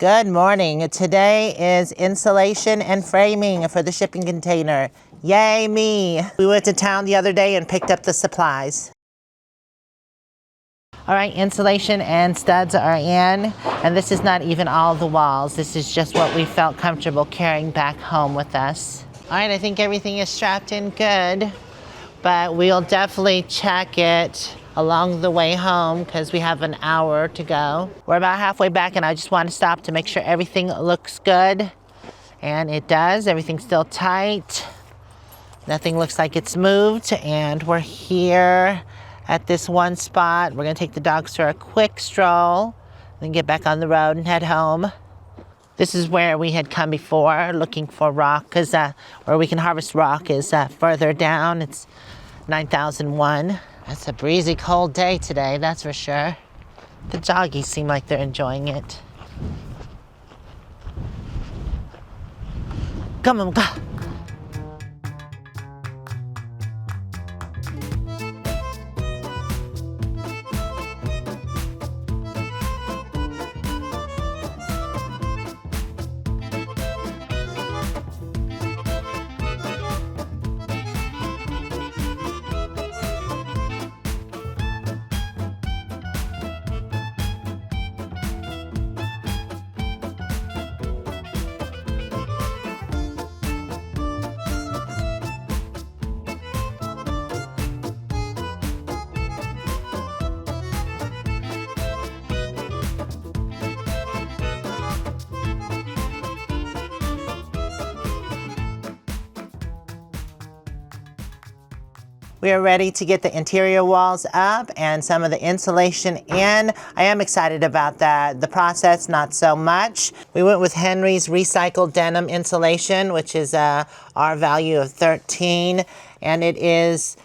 Good morning. Today is insulation and framing for the shipping container. Yay me! We went to town the other day and picked up the supplies. All right, insulation and studs are in, and this is not even all the walls. This is just what we felt comfortable carrying back home with us. All right, I think everything is strapped in good, but we'll definitely check it along the way home because we have an hour to go. We're about halfway back and I just want to stop to make sure everything looks good. And it does, everything's still tight. Nothing looks like it's moved, and we're here at this one spot. We're gonna take the dogs for a quick stroll, then get back on the road and head home. This is where we had come before looking for rock, because where we can harvest rock is further down. It's 9001. It's a breezy, cold day today, that's for sure. The doggies seem like they're enjoying it. Come on, go. We are ready to get the interior walls up and some of the insulation in. I am excited about that. The process, not so much. We went with Henry's recycled denim insulation, which is our value of 13, and it is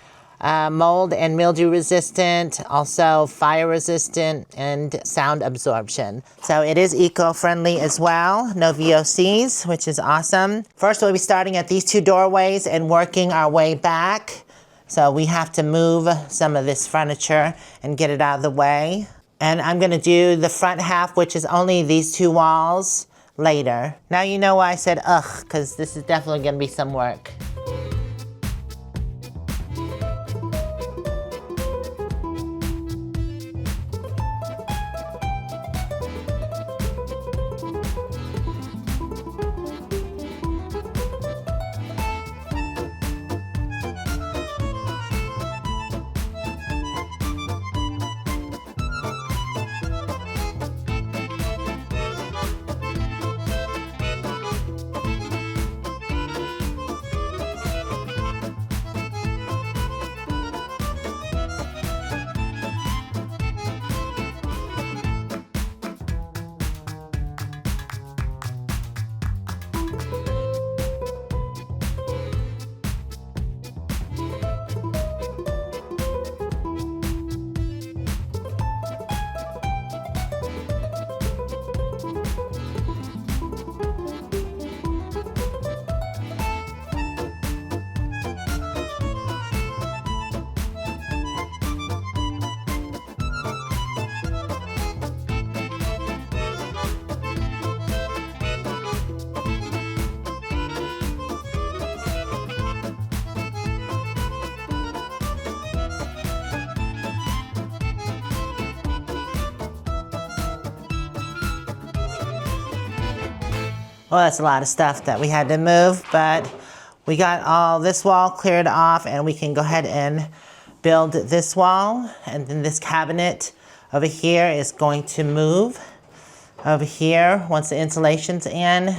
mold and mildew resistant, also fire resistant and sound absorption. So it is eco-friendly as well, no VOCs, which is awesome. First we'll be starting at these two doorways and working our way back. So we have to move some of this furniture and get it out of the way. And I'm gonna do the front half, which is only these two walls, later. Now you know why I said ugh, because this is definitely gonna be some work. Well, that's a lot of stuff that we had to move, but we got all this wall cleared off and we can go ahead and build this wall. And then this cabinet over here is going to move over here once the insulation's in.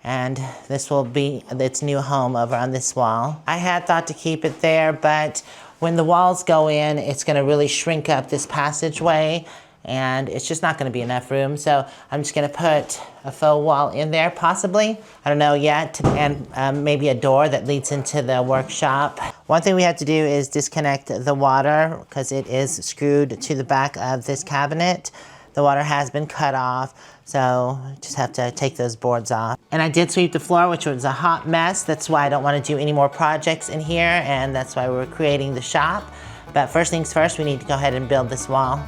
And this will be its new home over on this wall. I had thought to keep it there, but when the walls go in, it's gonna really shrink up this passageway, and it's just not gonna be enough room. So I'm just gonna put a faux wall in there, possibly. I don't know yet, and maybe a door that leads into the workshop. One thing we have to do is disconnect the water because it is screwed to the back of this cabinet. The water has been cut off, so just have to take those boards off. And I did sweep the floor, which was a hot mess. That's why I don't want to do any more projects in here, and that's why we're creating the shop. But first things first, we need to go ahead and build this wall.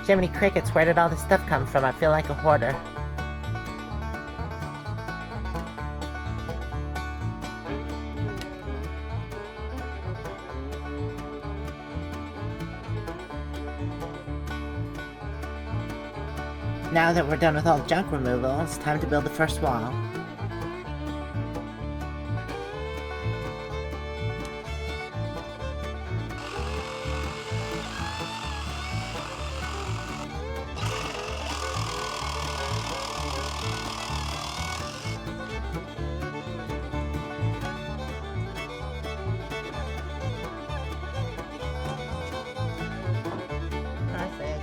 Jiminy Crickets, where did all this stuff come from? I feel like a hoarder. Now that we're done with all junk removal, it's time to build the first wall. Perfect.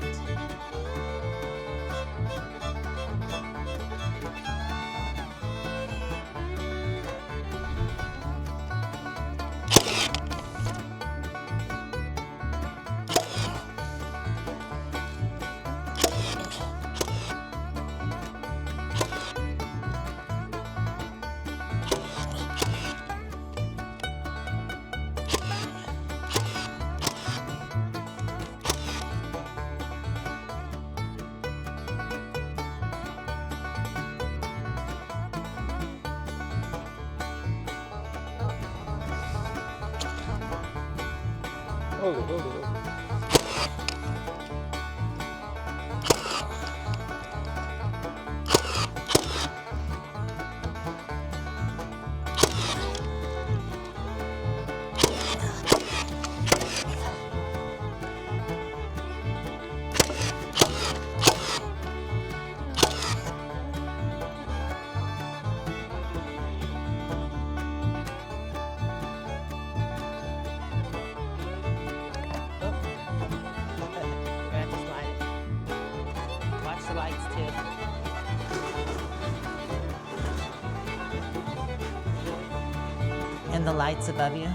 Hold it. And the lights above you.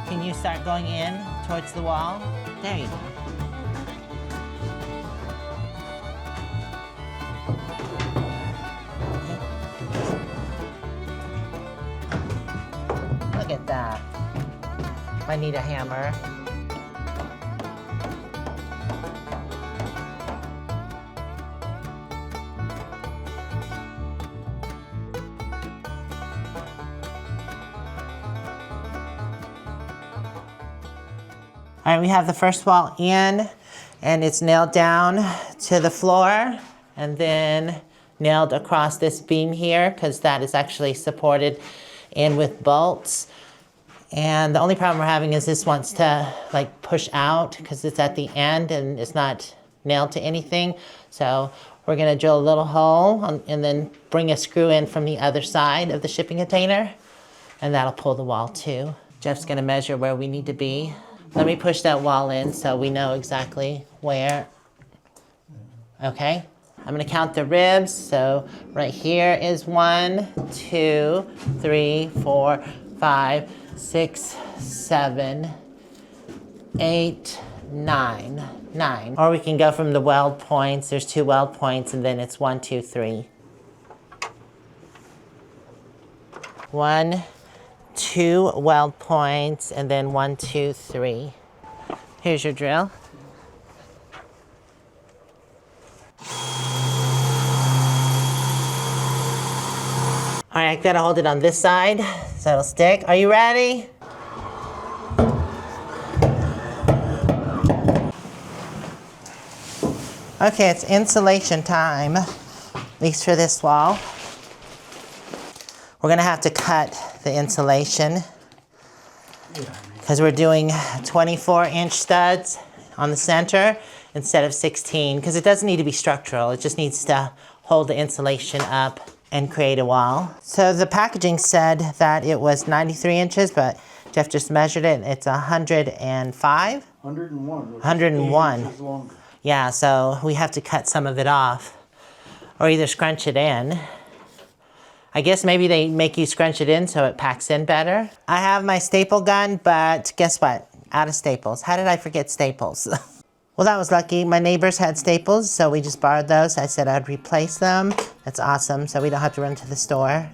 Can you start going in towards the wall? There you go. Look at that. I need a hammer. All right, we have the first wall in, and it's nailed down to the floor, and then nailed across this beam here, because that is actually supported in with bolts. And the only problem we're having is this wants to like push out, because it's at the end and it's not nailed to anything. So we're gonna drill a little hole and then bring a screw in from the other side of the shipping container, and that'll pull the wall too. Jeff's gonna measure where we need to be. Let me push that wall in so we know exactly where. Okay, I'm gonna count the ribs. So right here is 1, 2, 3, 4, 5, 6, 7, 8, 9. 9. Or we can go from the weld points. There's 2 weld points, and then it's 1, 2, 3. 1, 2 weld points, and then 1, 2, 3. Here's your drill. All right, I gotta hold it on this side so it'll stick. Are you ready? Okay, it's insulation time, at least for this wall. We're gonna have to cut the insulation because we're doing 24-inch studs on the center instead of 16, because it doesn't need to be structural. It just needs to hold the insulation up and create a wall. So the packaging said that it was 93 inches, but Jeff just measured it. It's 105? 101. 101. 8 inches longer. Yeah, so we have to cut some of it off or either scrunch it in. I guess maybe they make you scrunch it in so it packs in better. I have my staple gun, but guess what? Out of staples. How did I forget staples? Well, that was lucky. My neighbors had staples, so we just borrowed those. I said I'd replace them. That's awesome, so we don't have to run to the store.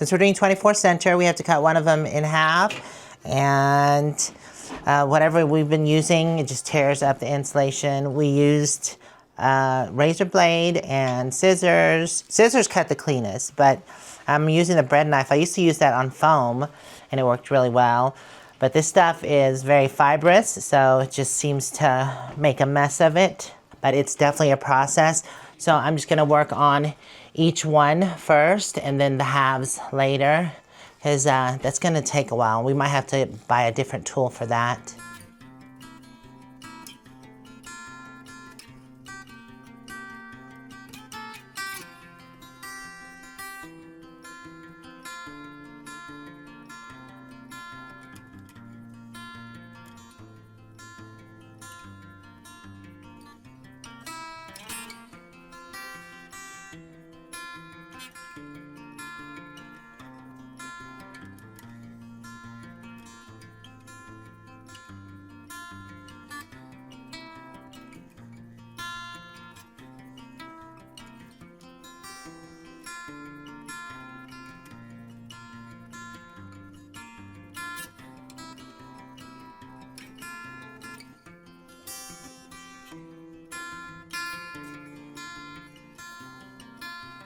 Since we're doing 24 center, we have to cut one of them in half, and whatever we've been using, it just tears up the insulation. We used razor blade and scissors. Scissors cut the cleanest, but I'm using a bread knife. I used to use that on foam, and it worked really well. But this stuff is very fibrous, so it just seems to make a mess of it. But it's definitely a process. So I'm just gonna work on each one first and then the halves later, because that's gonna take a while. We might have to buy a different tool for that.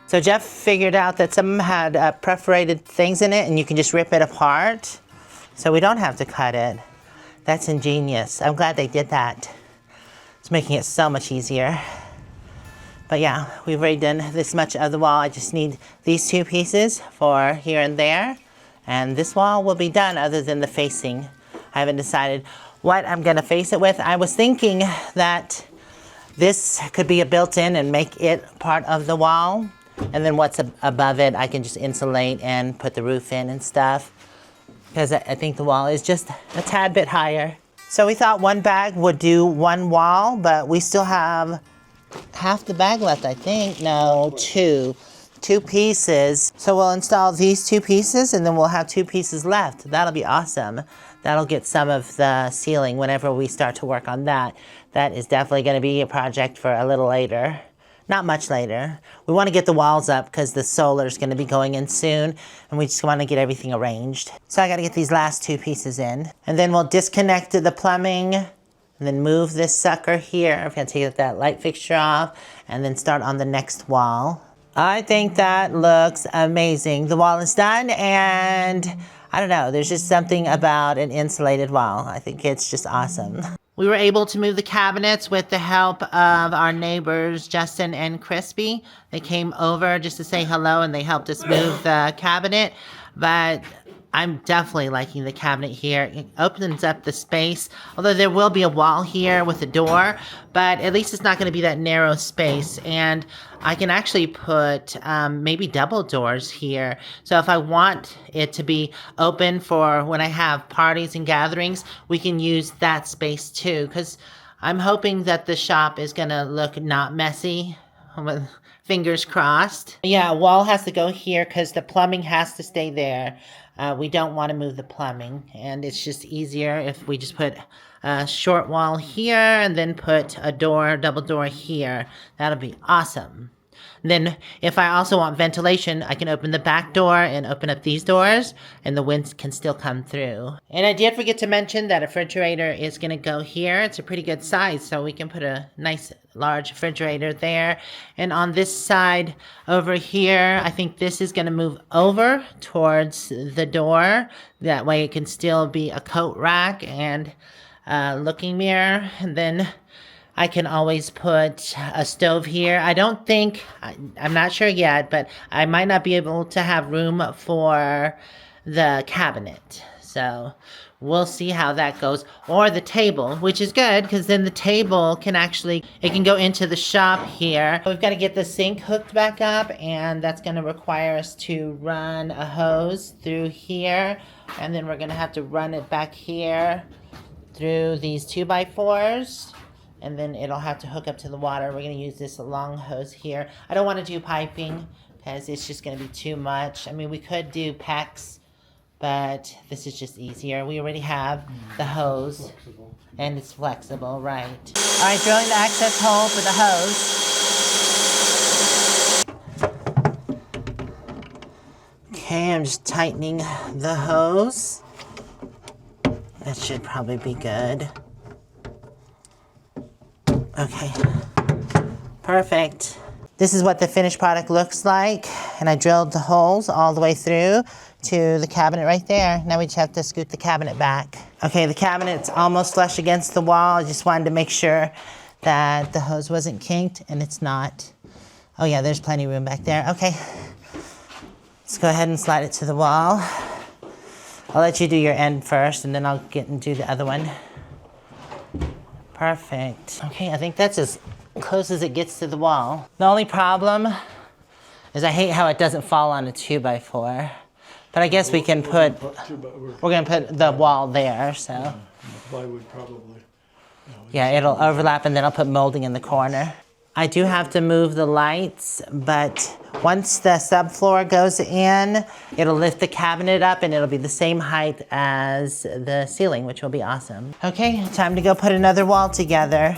So Jeff figured out that some had perforated things in it and you can just rip it apart. So we don't have to cut it. That's ingenious. I'm glad they did that. It's making it so much easier. But yeah, we've already done this much of the wall. I just need these two pieces for here and there. And this wall will be done other than the facing. I haven't decided what I'm gonna face it with. I was thinking that this could be a built-in and make it part of the wall. And then what's above it, I can just insulate and put the roof in and stuff. Because I think the wall is just a tad bit higher. So we thought one bag would do one wall, but we still have half the bag left, I think. No, two pieces. So we'll install these two pieces and then we'll have two pieces left. That'll be awesome. That'll get some of the ceiling whenever we start to work on that. That is definitely gonna be a project for a little later. Not much later. We want to get the walls up because the solar is going to be going in soon and we just want to get everything arranged. So I got to get these last two pieces in. And then we'll disconnect the plumbing and then move this sucker here. I'm going to take that light fixture off and then start on the next wall. I think that looks amazing. The wall is done and I don't know, there's just something about an insulated wall. I think it's just awesome. We were able to move the cabinets with the help of our neighbors, Justin and Crispy. They came over just to say hello and they helped us move the cabinet. But I'm definitely liking the cabinet here. It opens up the space, although there will be a wall here with a door, but at least it's not going to be that narrow space. And I can actually put maybe double doors here. So if I want it to be open for when I have parties and gatherings, we can use that space too. Because I'm hoping that the shop is going to look not messy. Fingers crossed. Yeah, wall has to go here because the plumbing has to stay there. We don't want to move the plumbing, and it's just easier if we just put a short wall here and then put a door, double door here. That'll be awesome. And then if I also want ventilation, I can open the back door and open up these doors and the wind can still come through. And I did forget to mention that a refrigerator is going to go here. It's a pretty good size, so we can put a nice large refrigerator there. And on this side over here, I think this is going to move over towards the door. That way it can still be a coat rack and looking mirror. And then I can always put a stove here. I don't think, I'm not sure yet, but I might not be able to have room for the cabinet. So we'll see how that goes. Or the table, which is good because then the table can actually, it can go into the shop here. We've got to get the sink hooked back up and that's going to require us to run a hose through here. And then we're going to have to run it back here through these 2x4s. And then it'll have to hook up to the water. We're going to use this long hose here. I don't want to do piping because it's just going to be too much. I mean, we could do PEX, but this is just easier. We already have the hose, and it's flexible, right? All right, drilling the access hole for the hose. Okay, I'm just tightening the hose. That should probably be good. Okay, perfect. This is what the finished product looks like, and I drilled the holes all the way through to the cabinet right there. Now we just have to scoot the cabinet back. Okay, the cabinet's almost flush against the wall. I just wanted to make sure that the hose wasn't kinked, and it's not. Oh yeah, there's plenty of room back there. Okay, let's go ahead and slide it to the wall. I'll let you do your end first, and then I'll get and do the other one. Perfect. Okay, I think that's as close as it gets to the wall. The only problem is I hate how it doesn't fall on a 2x4. But I guess we can put, we're gonna put the wall there, so. Yeah, the plywood probably. Yeah, it'll overlap, and then I'll put molding in the corner. I do have to move the lights, but once the subfloor goes in, it'll lift the cabinet up and it'll be the same height as the ceiling, which will be awesome. Okay, time to go put another wall together.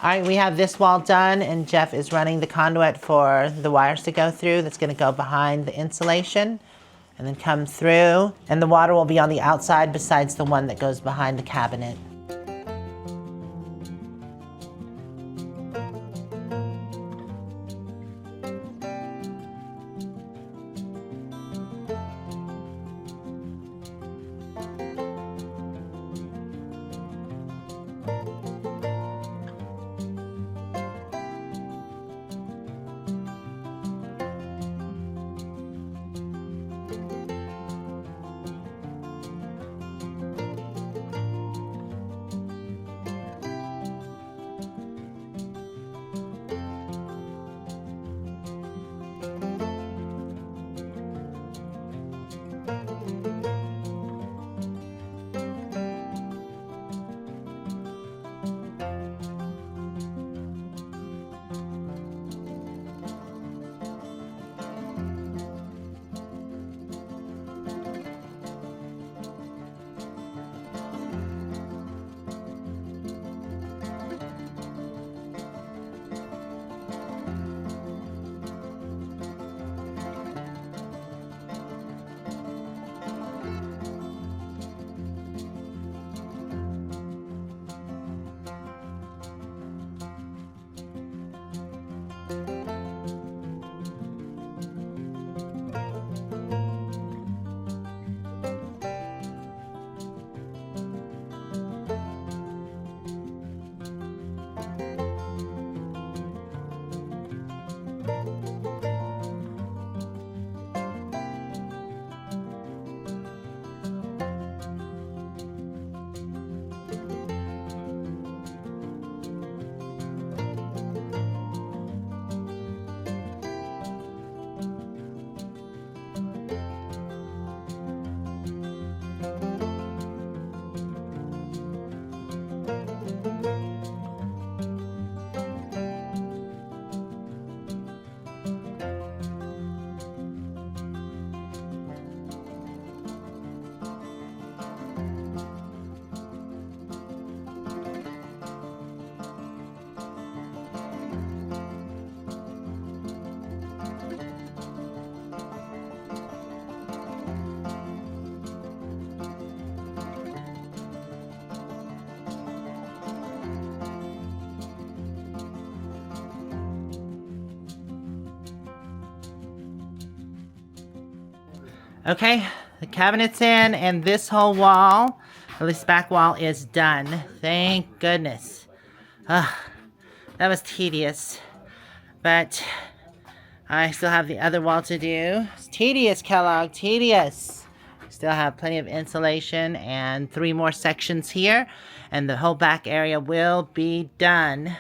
All right, we have this wall done, and Jeff is running the conduit for the wires to go through. That's gonna go behind the insulation and then come through. And the water will be on the outside besides the one that goes behind the cabinet. Okay, the cabinet's in, and this whole wall, at least back wall, is done. Thank goodness. That was tedious, but I still have the other wall to do. It's tedious, Kellogg, tedious. Still have plenty of insulation and 3 more sections here, and the whole back area will be done.